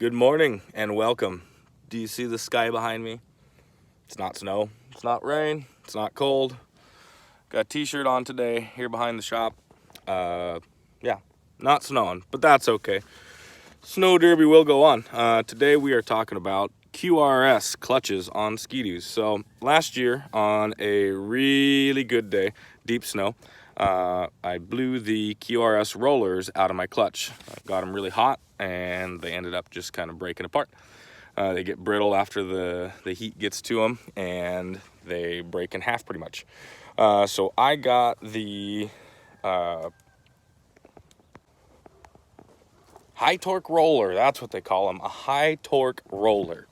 Good morning and welcome. Do you see the sky behind me? It's not snow, it's not rain, it's not cold. Got a t-shirt on today here behind the shop. Yeah, not snowing, but that's okay. Snow derby will go on. Today we are talking about QRS clutches on ski-doos. So last year on a really good day, deep snow, I blew the QRS rollers out of my clutch. I got them really hot and they ended up just kind of breaking apart. They get brittle after the heat gets to them and they break in half pretty much. So I got the high torque roller, that's what they call them, a high torque roller.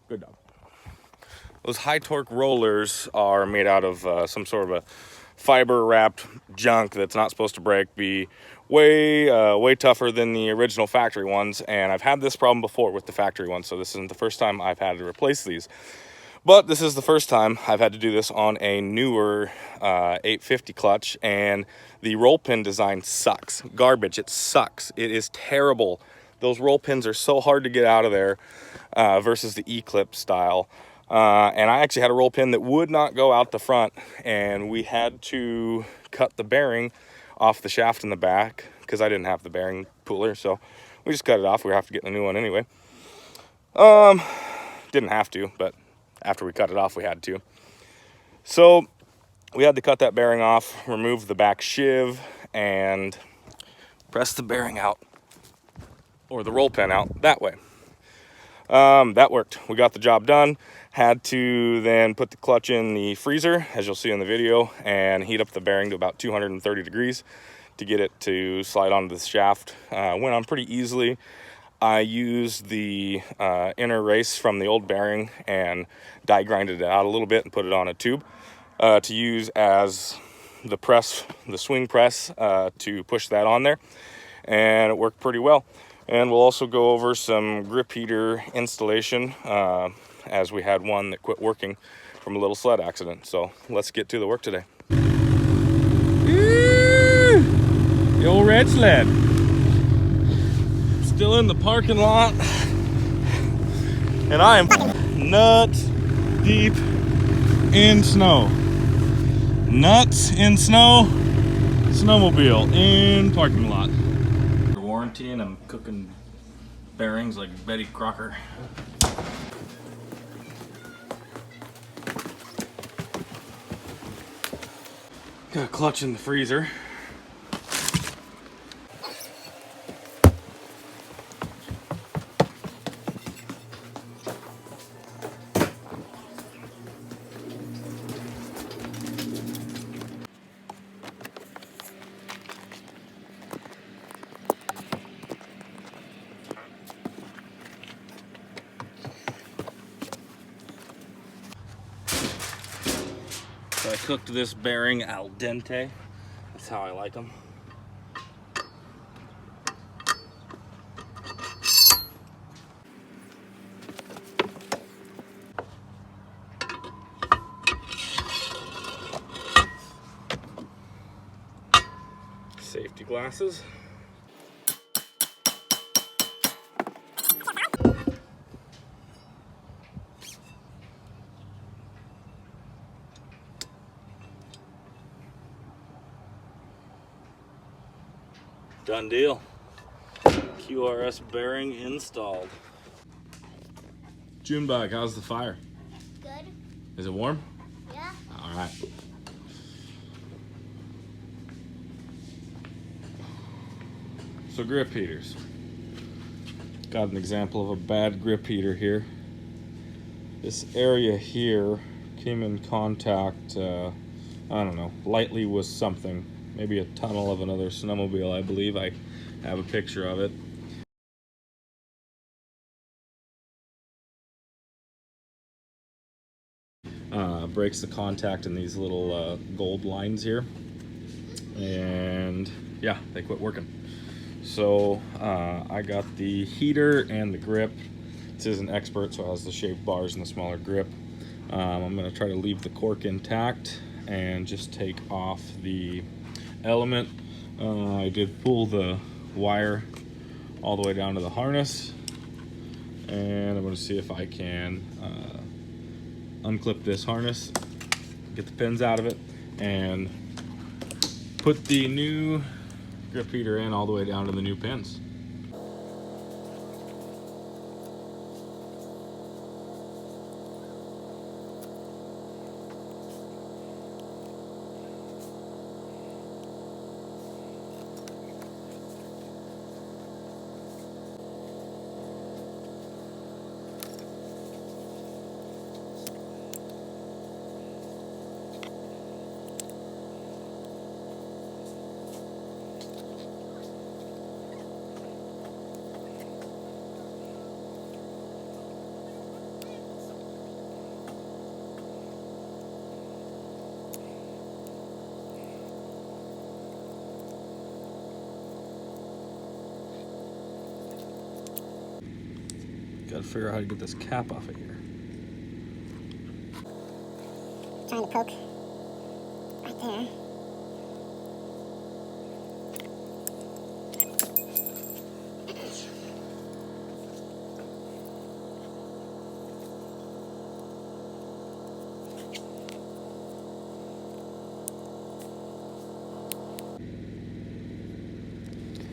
Good dog. Those high torque rollers are made out of some sort of a fiber wrapped junk that's not supposed to break, be way tougher than the original factory ones. And I've had this problem before with the factory ones, so this isn't the first time I've had to replace these. But this is the first time I've had to do this on a newer 850 clutch, and the roll pin design sucks. Garbage, it sucks. It is terrible. Those roll pins are so hard to get out of there versus the E-clip style. And I actually had a roll pin that would not go out the front, and we had to cut the bearing off the shaft in the back because I didn't have the bearing puller, so we just cut it off. We have to get a new one anyway. Didn't have to, but after we cut it off, we had to. So we had to cut that bearing off, remove the back sheave, and press the bearing out, or the roll pin out that way. That worked. We got the job done. Had to then put the clutch in the freezer, as you'll see in the video, and heat up the bearing to about 230 degrees to get it to slide onto the shaft. Went on pretty easily. I used the inner race from the old bearing and die grinded it out a little bit and put it on a tube to use as the press, the swing press, to push that on there, and it worked pretty well. And we'll also go over some grip heater installation as we had one that quit working from a little sled accident. So let's get to the work today. The old red sled. Still in the parking lot, and I am nuts deep in snow. Nuts in snow, snowmobile in parking lot. For warranty, and I'm cooking bearings like Betty Crocker. Got a clutch in the freezer. So I cooked this bearing al dente. That's how I like them. Safety glasses. Done deal. QRS bearing installed. Junebug, how's the fire? Good. Is it warm? Yeah. All right. So grip heaters. Got an example of a bad grip heater here. This area here came in contact, I don't know, lightly with something. Maybe a tunnel of another snowmobile, I believe. I have a picture of it. Breaks the contact in these little gold lines here. And yeah, they quit working. So I got the heater and the grip. This is an expert, so it has the shaved bars and the smaller grip. I'm going to try to leave the cork intact and just take off the element. I did pull the wire all the way down to the harness, and I'm going to see if I can unclip this harness, get the pins out of it, and put the new grip feeder in all the way down to the new pins. Gotta figure out how to get this cap off of here. Trying to poke right there.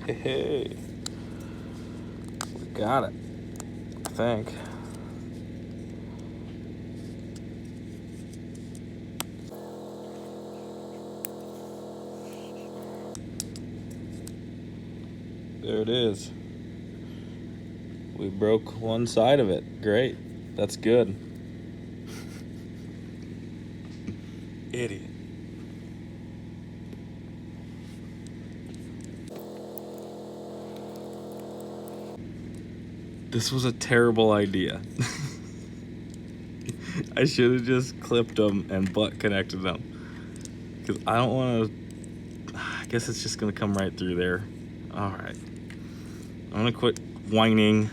Hey, we got it, I think. There it is. We broke one side of it. Great. That's good. Idiot. This was a terrible idea. I should have just clipped them and butt connected them. Because I don't want to... I guess it's just going to come right through there. All right. I'm going to quit whining.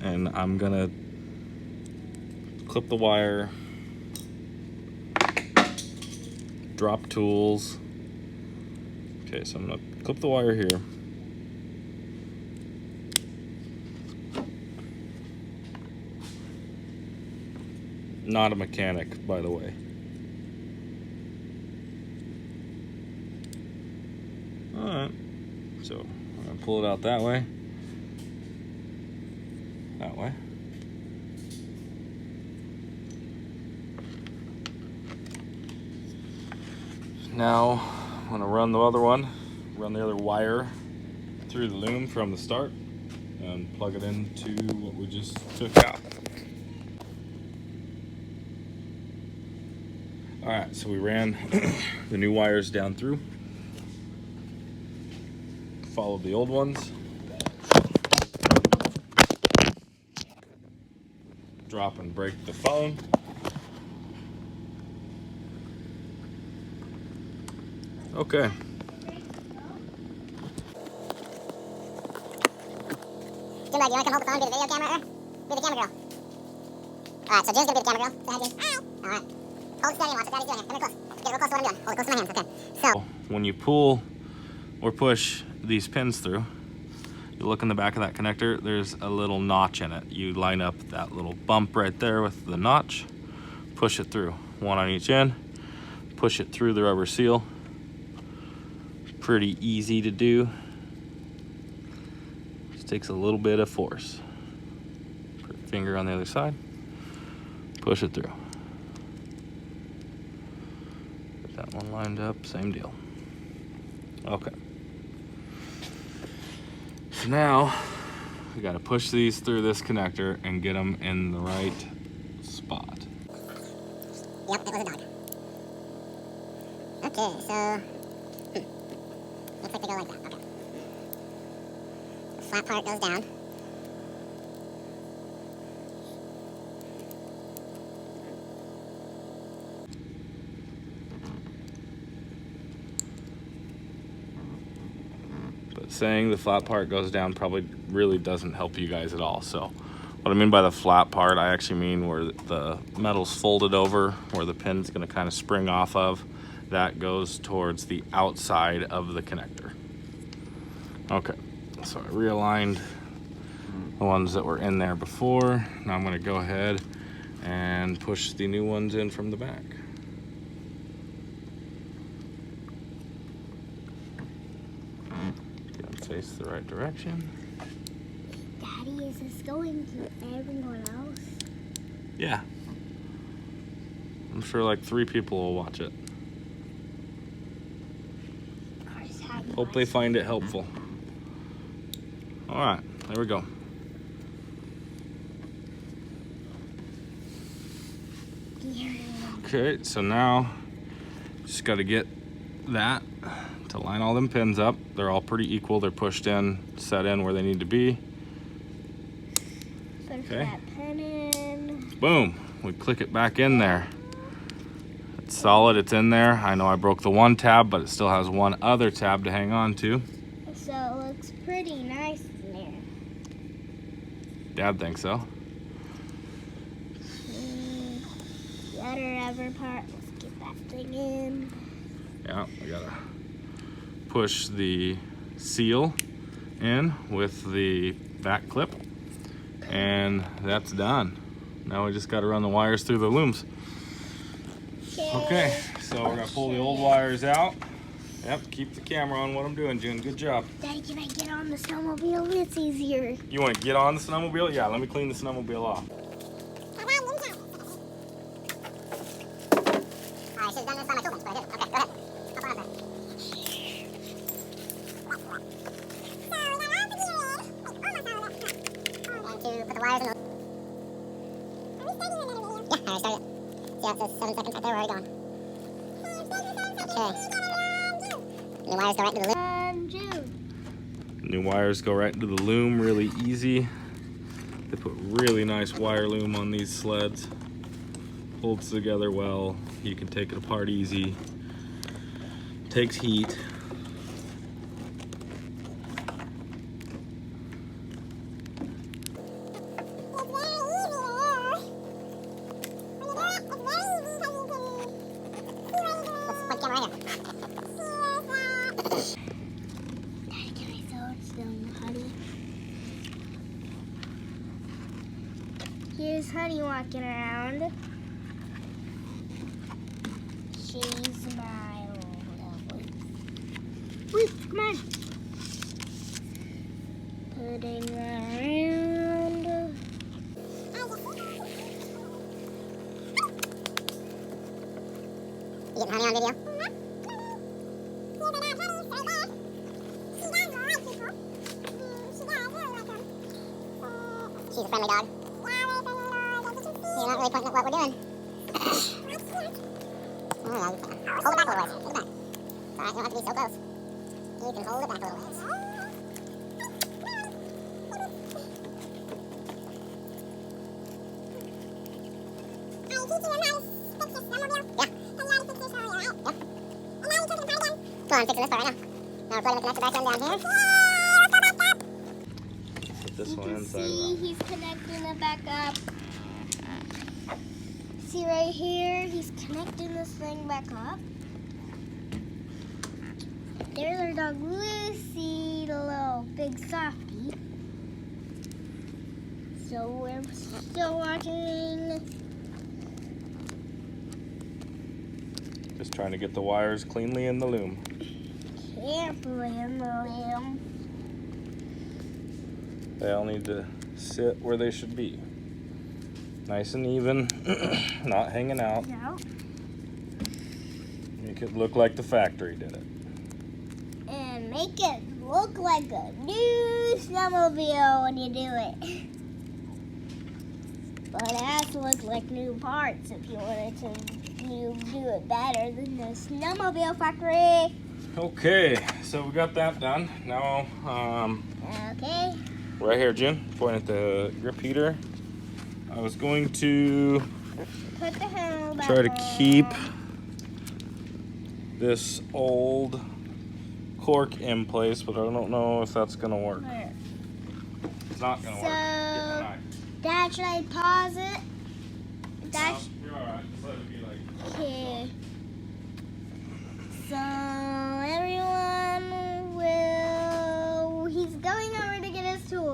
And I'm going to clip the wire. Drop tools. Okay, so I'm going to clip the wire here. Not a mechanic, by the way. Alright, so I'm gonna pull it out that way. That way. Now I'm gonna run the other one, run the other wire through the loom from the start and plug it into what we just took out. All right, so we ran the new wires down through, followed the old ones, drop and break the phone. Okay. Jimbo, do you want to come hold the phone and be the video camera? Be the camera girl. Alright, so Jim's gonna be the camera girl. Go ahead, Jim. Alright. Hold steady and watch what Daddy's doing here. Come here close. Get real close to what I'm doing. Hold it close to my hands. Okay. So when you pull or push these pins through, you look in the back of that connector, there's a little notch in it. You line up that little bump right there with the notch, push it through. One on each end, push it through the rubber seal. Pretty easy to do. Just takes a little bit of force. Put your finger on the other side, push it through. Get that one lined up, same deal. Okay. So now we got to push these through this connector and get them in the right spot. yep, it was a dog. Okay, so looks like they go like that. Okay. The flat part goes down. But saying the flat part goes down probably really doesn't help you guys at all. So what I mean by the flat part, I actually mean where the metal's folded over, where the pin's going to kind of spring off of. That goes towards the outside of the connector. Okay, so I realigned the ones that were in there before. Now I'm gonna go ahead and push the new ones in from the back. Get them face the right direction. Daddy, is this going to everyone else? Yeah. I'm sure like 3 people will watch it. Hope they find it helpful. All right, there we go. Okay, so now just got to get that to line all them pins up. They're all pretty equal. They're pushed in, set in where they need to be. Push that pin in. Boom, we click it back in there. It's solid, it's in there. I know I broke the one tab, but it still has one other tab to hang on to. So it looks pretty nice in there. Dad thinks so. The other part, let's get that thing in. Yeah, we gotta push the seal in with the back clip, and that's done. Now we just gotta run the wires through the looms. Okay, so we're gonna pull the old wires out. Yep, keep the camera on what I'm doing, June. Good job. Daddy, can I get on the snowmobile? It's easier. You want to get on the snowmobile? Yeah, let me clean the snowmobile off. Yeah, it says 7 seconds right there. Where are we going? Okay. New wires go right into the loom. New wires go right into the loom, really easy. They put really nice wire loom on these sleds. Holds together well. You can take it apart easy. Takes heat. Here's Honey walking around. She's my little Wait, come on. Putting around. You getting Honey on video? She's a friendly dog. You're not really pointing at what we're doing. Oh, yeah, hold it back a little ways. Hold it back. Alright, you don't have to be so close. You can hold it back a little ways. Come on, fix this part right now. Now we're plugging the connector back in down here. Put this one You can inside. see he's connecting it back up. See right here, he's connecting this thing back up. There's our dog Lucy, the little big softie. So we're still watching. Just trying to get the wires cleanly in the loom. Carefully in the lamb. They all need to sit where they should be. Nice and even, not hanging out. No. Make it look like the factory did it. And make it look like a new snowmobile when you do it. But it has to look like new parts if you wanted to do it better than the snowmobile factory. Okay, so we got that done. Now, Okay. right here, Jim, point at the grip heater. I was going to Put the handle back try to on. keep this old cork in place, but I don't know if that's gonna work. Where? It's not gonna work. Get my knife. Dad, should I pause it? Dad, No, you're alright. Just let it be like. okay. So everyone will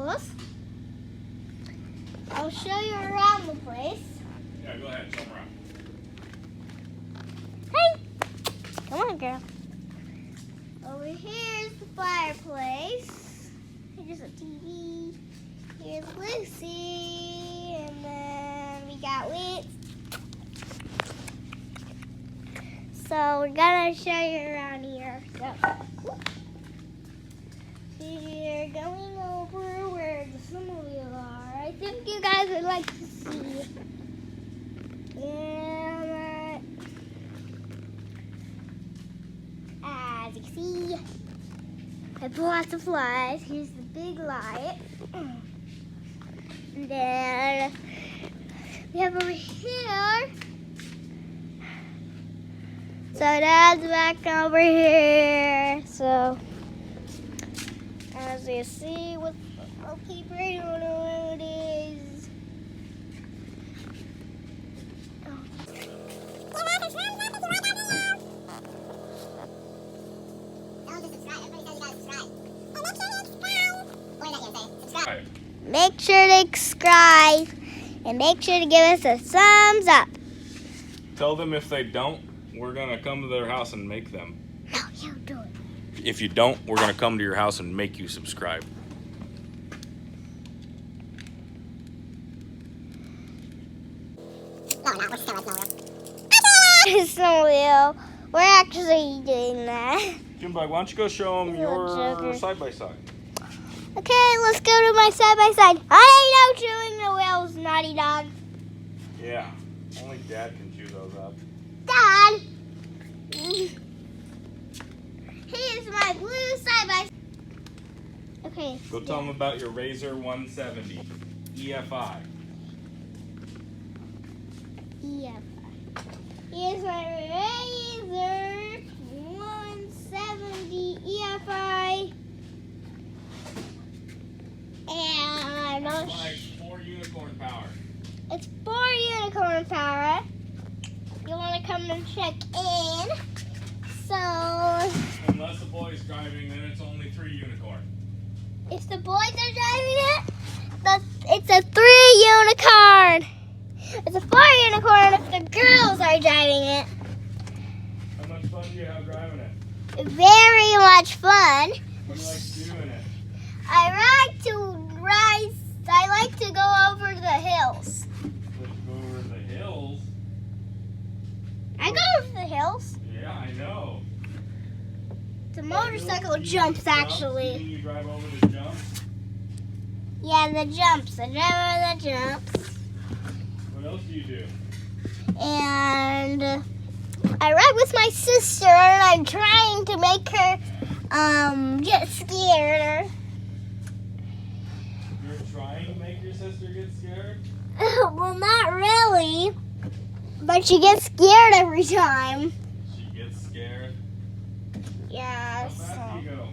close. I'll show you around the place. Yeah, go ahead, show them around. Hey! Come on, girl. Over here's the fireplace. Here's a TV. Here's Lucy. And then we got Lynx. So we're gonna show you around here. So we're going over where the snowmobile are. I think you guys would like to see. And as you can see, I have lots of lights. Here's the big light. And then we have over here. So Dad's back over here. So as you see, I'll keep right on where it is. Make sure to subscribe and make sure to give us a thumbs up. Tell them if they don't, we're gonna come to their house and make them. No, you do it. If you don't, we're gonna come to your house and make you subscribe. No, we're not. We're still at Snowmobile. Snowmobile. We're actually doing that. Jimbug, why don't you go show them Little your joker. side-by-side? Okay, let's go to my side-by-side. I ain't out chewing the wheels, naughty dog. Yeah, only Dad can chew those up. Dad! Here's my blue side-by-side. Okay. Go tell them about your Razor 170 EFI. EFI. Here's my Razor 170 EFI. And It's like 4 unicorn power. it's 4 unicorn power. You want to come and check in. So, Unless the boy's driving, then it's only 3 unicorn. if the boys are driving it, it's a 3 unicorn. It's a 4 unicorn if the girls are driving it. How much fun do you have driving it? Very much fun. What do you like doing it? I like to rise. I like to go over the hills. Let's go over the hills. I go over the hills. Yeah, I know. The motorcycle You jumps jump? actually. You drive over the jumps? Yeah, the jumps. I drive over the jumps. What else do you do? And I ride with my sister, and I'm trying to make her get scared. You're trying to make your sister get scared? Well, not really, but she gets scared every time. She gets scared? Yeah. How fast do you go?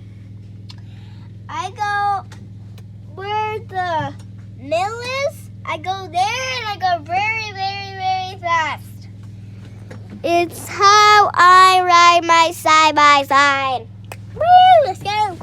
I go where the mill is. I go there, and I go very, very, very fast. It's how I ride my side-by-side. Woo! Let's go.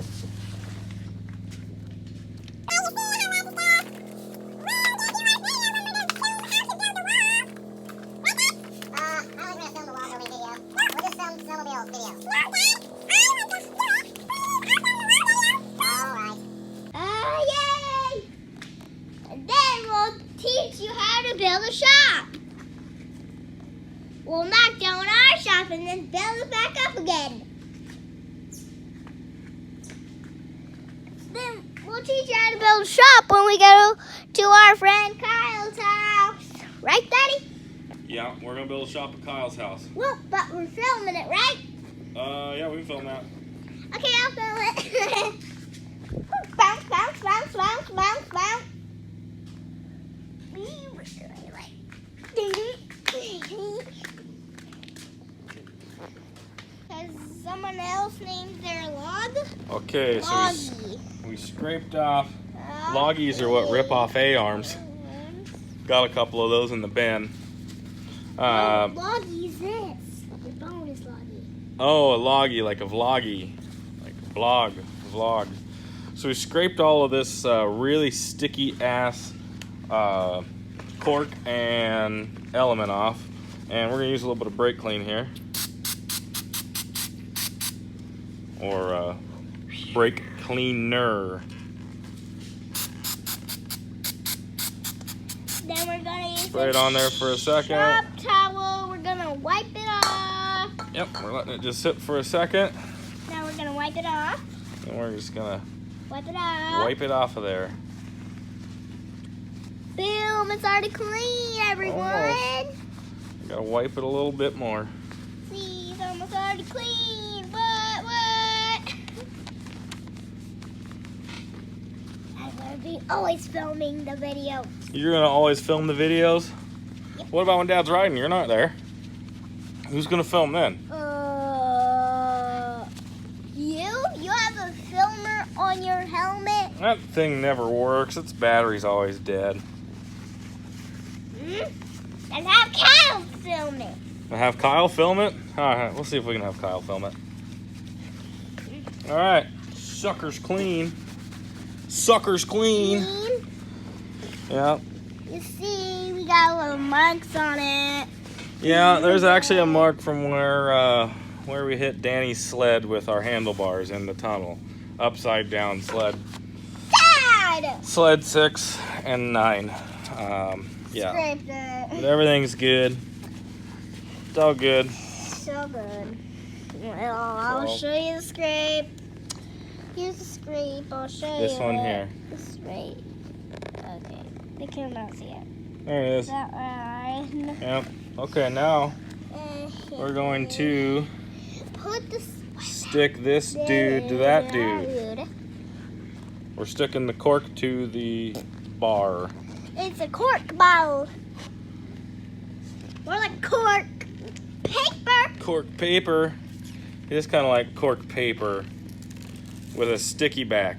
Yay! And then we'll teach you how to build a shop. We'll knock down our shop and then build it back up again. Then we'll teach you how to build a shop when we go to our friend Kyle's house. Right, Daddy? Yeah, we're gonna build a shop at Kyle's house. Well, but we're filming it, right? Yeah, we can film that. Okay, I'll film it. Bounce, bounce, bounce, bounce, bounce, bounce. Has someone else named their log? Okay, so Loggy. we scraped off. Loggies are what rip off A-arms. Got a couple of those in the bin. Loggy's this. The bonus loggy. Oh, a loggy, like a vloggy. Like a vlog. So we scraped all of this really sticky ass cork and element off, and we're gonna use a little bit of brake clean here, or brake cleaner. Then we're gonna use Spray it on there for a second. shop towel. We're gonna wipe it off. Yep, we're letting it just sit for a second, Now we're gonna wipe it off. and we're just gonna Wipe it off. wipe it off of there. Boom! It's already clean, everyone. Almost. Gotta wipe it a little bit more. See, it's almost already clean. What? I'm gonna be always filming the video. You're gonna always film the videos? Yep. What about when Dad's riding? You're not there. Who's gonna film then? You have a filmer on your helmet? That thing never works. Its battery's always dead. And have Kyle film it. Have Kyle film it? Alright, we'll see if we can have Kyle film it. Alright, sucker's clean. Sucker's clean. Yeah. You see, we got little marks on it. Yeah, there's actually a mark from where we hit Danny's sled with our handlebars in the tunnel. Upside down sled. Dad! Sled 6 and 9. Yeah. Scraped it. But everything's good. It's all good. So good. Well, I'll show you the scrape. Here's the scrape. I'll show you This one here. the scrape. Okay. They cannot see it. There it is. That one. Yep. Okay, now we're going to put the stick this dude to that dude. We're sticking the cork to the bar. It's a cork bottle. More like cork paper. Cork paper. It is kind of like cork paper with a sticky back.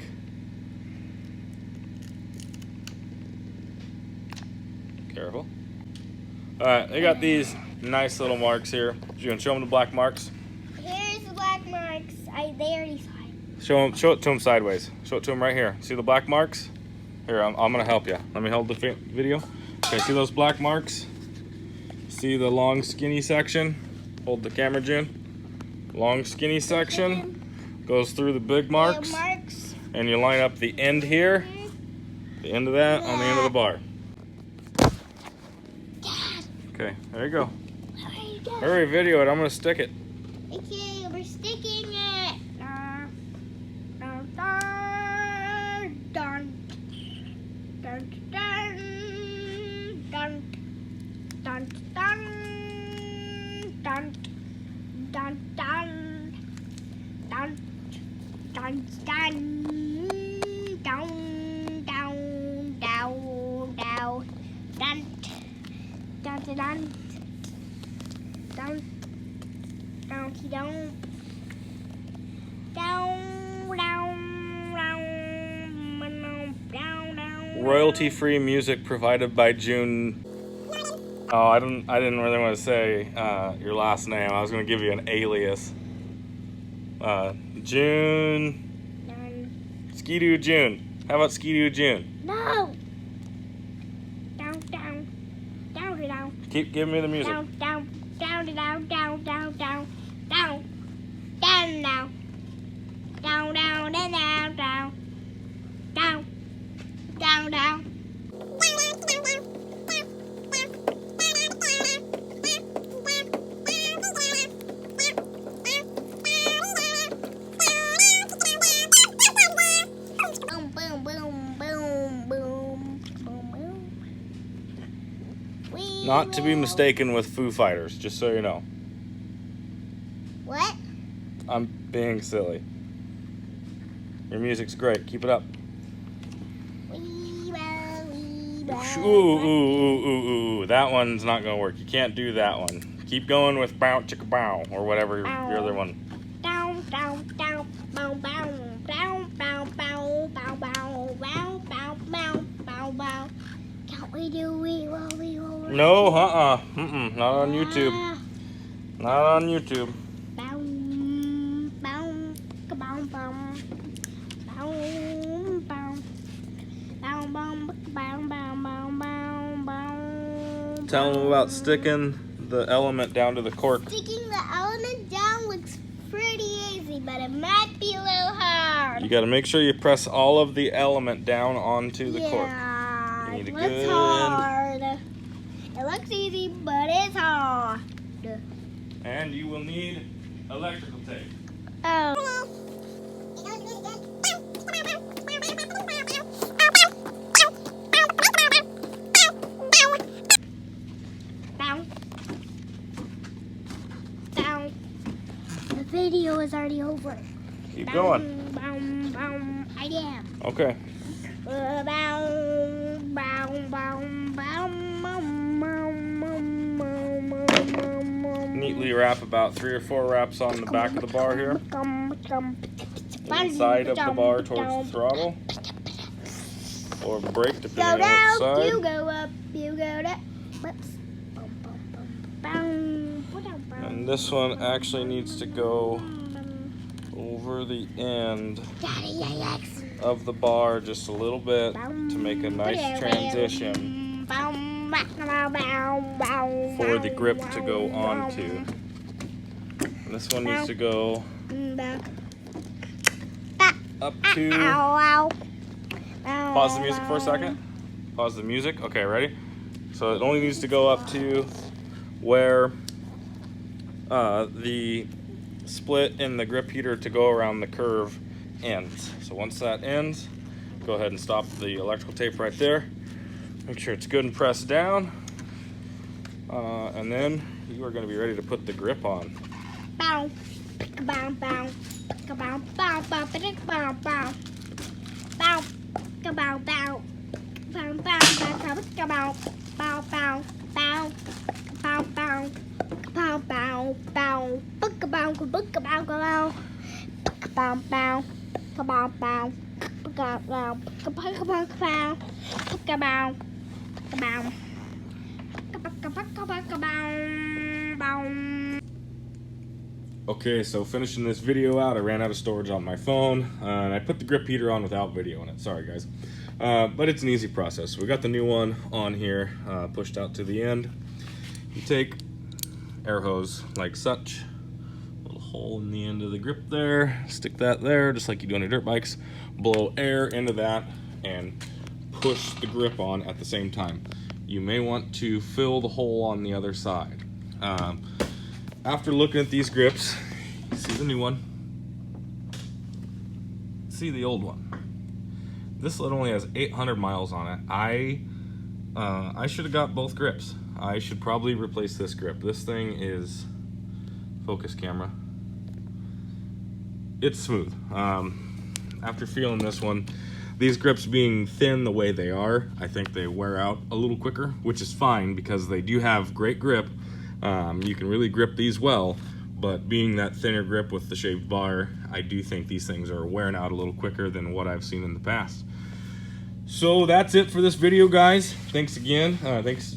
Careful. Alright, they got these nice little marks here. You gonna show them the black marks? Here's the black marks. They already saw it. Show it to them sideways. Show it to them right here. See the black marks? Here, I'm gonna help you. Let me hold the video. Okay, see those black marks? See the long skinny section? Hold the camera, June. Long skinny section goes through the big marks, and you line up the end here, the end of that on the end of the bar. Dad, Okay, there you go. where are you going? Hurry, video it. I'm gonna stick it. Okay, we're sticking it. Dun, dun, dun, dun, dun, dun, dun, dun, dun, dun, dun, dun, dun, down, down, down, down, dun, dun, dun, dun, down, down, down, down, Royalty-free music provided by June. Oh, I didn't really want to say your last name. I was going to give you an alias. June. Skidoo June. How about Skidoo June? No. Down, down, down, down. Keep giving me the music. Down, down, down, down, down, down, down, down, down, now. Down, down, down, down, down, down, down, down. Boom, boom, boom, boom, boom, boom, boom. We Not to be will- mistaken with Foo Fighters, just so you know. What? I'm being silly. Your music's great. Keep it up. We will. Ooh, ooh, ooh, ooh, ooh. That one's not gonna work. You can't do that one. Keep going with bow chicka bow or whatever your other one. Down, down, down, bow, bow, down, bow, bow, bow, bow, bow, bow, bow, bow, bow. Can't we do it while we hold? No, not on YouTube. Not on YouTube. Bow, bow, bow, bow, bow. Tell them about sticking the element down to the cork. Sticking the element down looks pretty easy, but it might be a little hard. You got to make sure you press all of the element down onto the cork. Yeah, You need it a looks good- hard. It looks easy, but it's hard. And you will need electrical tape. Oh. Bow. Bow. The video is already over. Keep going. Bow, bow, I am. Okay. Bow, bow, bow, bow, bow, Neatly wrap about 3 or 4 wraps on the back of the bar here. Inside of the bar towards the throttle. Or brake, Go depending on down, which side. you go up, you go down. Whoops. And this one actually needs to go over the end of the bar just a little bit to make a nice transition for the grip to go onto. And this one needs to go up to... Pause the music for a second. Pause the music. Okay, ready? So it only needs to go up to where the split in the grip heater to go around the curve ends. So once that ends, go ahead and stop the electrical tape right there. Make sure it's good and pressed down. And then you are going to be ready to put the grip on. Bow. Bow, bow. Bow, bow, bow, bow, bow. Bow. Bow, bow. Bow, bow, bow, bow, bow, bow, bow, bow, bow, bow, bow, bow, book bow, book bow, bow, bow, bow, bow, bow, bow, Okay, so finishing this video out, I ran out of storage on my phone, and I put the grip heater on without video in it. Sorry, guys. But it's an easy process. We got the new one on here, pushed out to the end. You take air hose like such, little hole in the end of the grip there, stick that there, just like you do on your dirt bikes, blow air into that, and push the grip on at the same time. You may want to fill the hole on the other side. After looking at these grips, you see the new one, see the old one. This sled only has 800 miles on it. I should have got both grips. I should probably replace this grip. This thing is, focus camera, it's smooth. After feeling this one, these grips being thin the way they are, I think they wear out a little quicker, which is fine because they do have great grip. You can really grip these well, but being that thinner grip with the shaved bar, I do think these things are wearing out a little quicker than what I've seen in the past. So that's it for this video, guys. Thanks again. Thanks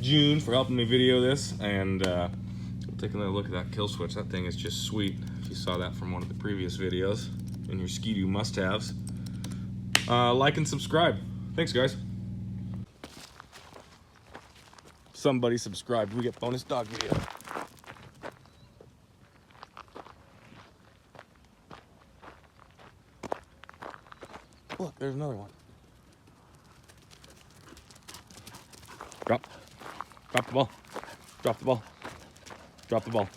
June for helping me video this, and we'll take another look at that kill switch. That thing is just sweet. If you saw that from one of the previous videos in your Ski-Doo must-haves. Like and subscribe. Thanks, guys. Somebody subscribed. We get bonus dog video. Look, there's another one. Drop. Drop the ball. Drop the ball. Drop the ball.